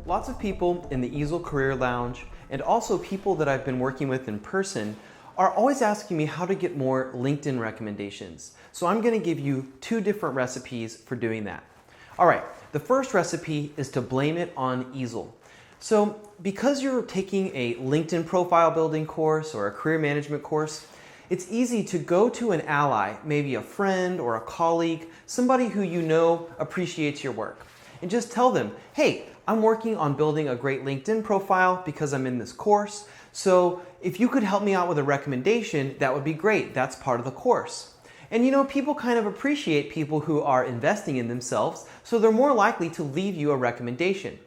Lots of people in the Eazl Career Lounge and also people that I've been working with in person are always asking me how to get more LinkedIn recommendations. So I'm going to give you two different recipes for doing that. All right, the first recipe is to blame it on Eazl. So because you're taking a LinkedIn profile building course or a career management course, it's easy to go to an ally, maybe a friend or a colleague, somebody who you know appreciates your work, and just tell them, hey, I'm working on building a great LinkedIn profile because I'm in this course. So if you could help me out with a recommendation, that would be great. That's part of the course. And you know, people kind of appreciate people who are investing in themselves, so they're more likely to leave you a recommendation.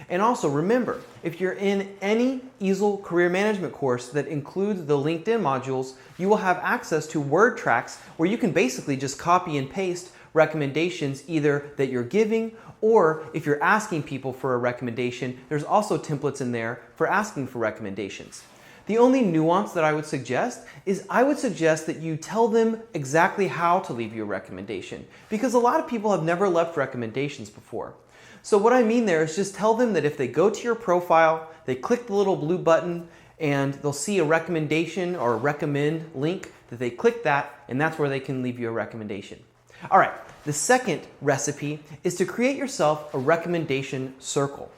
And also remember, if you're in any Eazl career management course that includes the LinkedIn modules, you will have access to word tracks where you can basically just copy and paste recommendations either that you're giving, or if you're asking people for a recommendation, there's also templates in there for asking for recommendations. The only nuance that I would suggest is I would suggest that you tell them exactly how to leave you a recommendation, because a lot of people have never left recommendations before. So what I mean there is just tell them that if they go to your profile, they click the little blue button and they'll see a recommendation or a recommend link, that they click that, and that's where they can leave you a recommendation. All right, the second recipe is to create yourself a recommendation circle.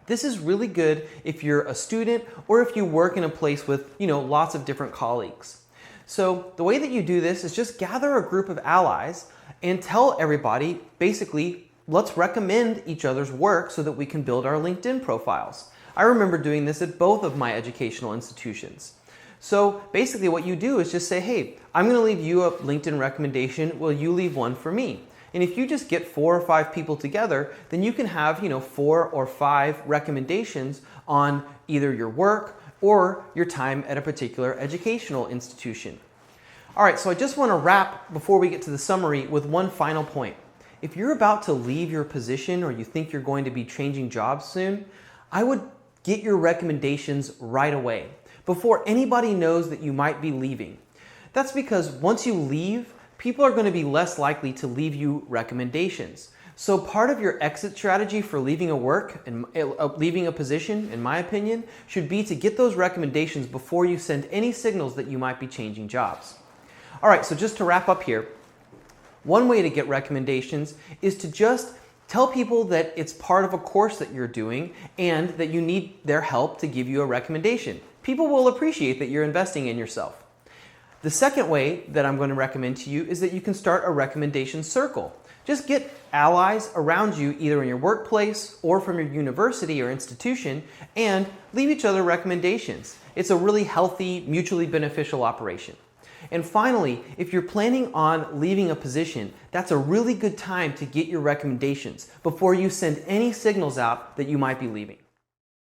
This is really good if you're a student or if you work in a place with, lots of different colleagues. So the way that you do this is just gather a group of allies and tell everybody, basically, let's recommend each other's work so that we can build our LinkedIn profiles. I remember doing this at both of my educational institutions. So basically what you do is just say, hey, I'm going to leave you a LinkedIn recommendation. Will you leave one for me? And if you just get 4 or 5 people together, then you can have 4 or 5 recommendations on either your work or your time at a particular educational institution. All right, so I just want to wrap before we get to the summary with one final point. If you're about to leave your position or you think you're going to be changing jobs soon, I would get your recommendations right away, before anybody knows that you might be leaving. That's because once you leave, people are going to be less likely to leave you recommendations. So part of your exit strategy for leaving a work and leaving a position, in my opinion, should be to get those recommendations before you send any signals that you might be changing jobs. All right, so just to wrap up here, one way to get recommendations is to just tell people that it's part of a course that you're doing and that you need their help to give you a recommendation. People will appreciate that you're investing in yourself. The second way that I'm going to recommend to you is that you can start a recommendation circle. Just get allies around you, either in your workplace or from your university or institution, and leave each other recommendations. It's a really healthy, mutually beneficial operation. And finally, if you're planning on leaving a position, that's a really good time to get your recommendations before you send any signals out that you might be leaving.